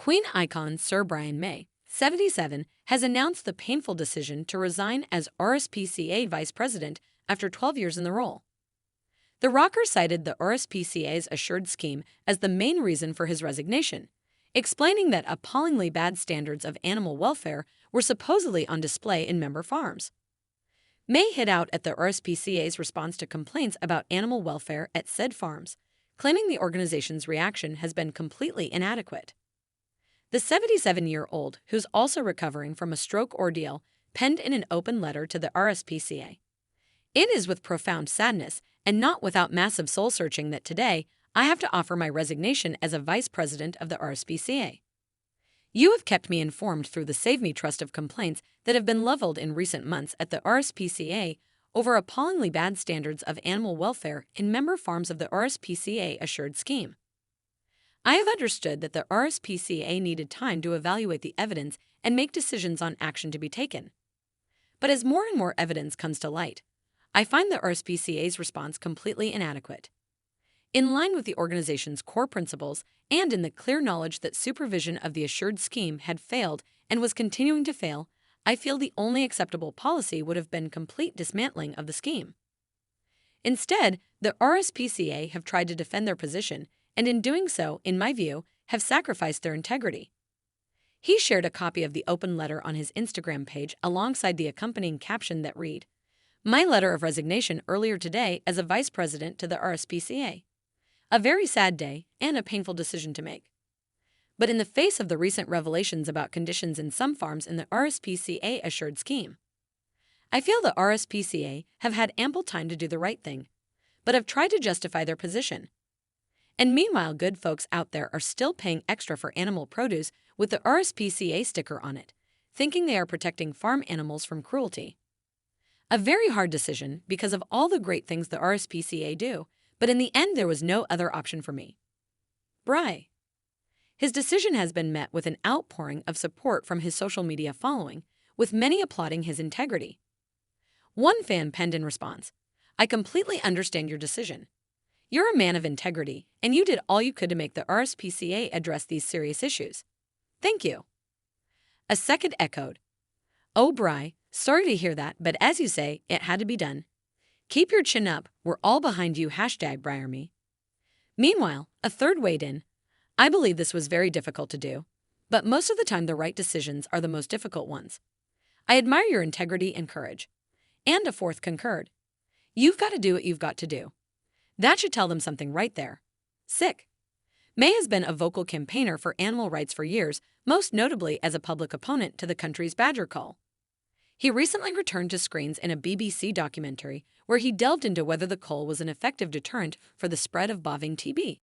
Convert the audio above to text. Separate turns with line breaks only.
Queen icon Sir Brian May, 77, has announced the painful decision to resign as RSPCA vice president after 12 years in the role. The rocker cited the RSPCA's assured scheme as the main reason for his resignation, explaining that appallingly bad standards of animal welfare were supposedly on display in member farms. May hit out at the RSPCA's response to complaints about animal welfare at said farms, claiming the organization's reaction has been completely inadequate. The 77-year-old, who's also recovering from a stroke ordeal, penned in an open letter to the RSPCA. It is with profound sadness and not without massive soul-searching that today I have to offer my resignation as a vice president of the RSPCA. You have kept me informed through the Save Me trust of complaints that have been leveled in recent months at the RSPCA over appallingly bad standards of animal welfare in member farms of the RSPCA assured scheme. I have understood that the RSPCA needed time to evaluate the evidence and make decisions on action to be taken. But as more and more evidence comes to light, I find the RSPCA's response completely inadequate. In line with the organization's core principles and in the clear knowledge that supervision of the assured scheme had failed and was continuing to fail, I feel the only acceptable policy would have been complete dismantling of the scheme. Instead, the RSPCA have tried to defend their position and in doing so, in my view, have sacrificed their integrity. He shared a copy of the open letter on his Instagram page alongside the accompanying caption that read, "My letter of resignation earlier today as a vice president to the RSPCA. A very sad day and a painful decision to make. But in the face of the recent revelations about conditions in some farms in the RSPCA assured scheme, I feel the RSPCA have had ample time to do the right thing, but have tried to justify their position. And meanwhile, good folks out there are still paying extra for animal produce with the RSPCA sticker on it, thinking they are protecting farm animals from cruelty. A very hard decision because of all the great things the RSPCA do, but in the end there was no other option for me. Bry." His decision has been met with an outpouring of support from his social media following, with many applauding his integrity. One fan penned in response, "I completely understand your decision. You're a man of integrity, and you did all you could to make the RSPCA address these serious issues. Thank you." A second echoed, "Oh, Bry, sorry to hear that, but as you say, it had to be done. Keep your chin up, we're all behind you, #BryarMe." Meanwhile, a third weighed in, "I believe this was very difficult to do, but most of the time the right decisions are the most difficult ones. I admire your integrity and courage." And a fourth concurred, "You've got to do what you've got to do." That should tell them something right there. Sick. May has been a vocal campaigner for animal rights for years, most notably as a public opponent to the country's badger cull. He recently returned to screens in a BBC documentary where he delved into whether the cull was an effective deterrent for the spread of bovine TB.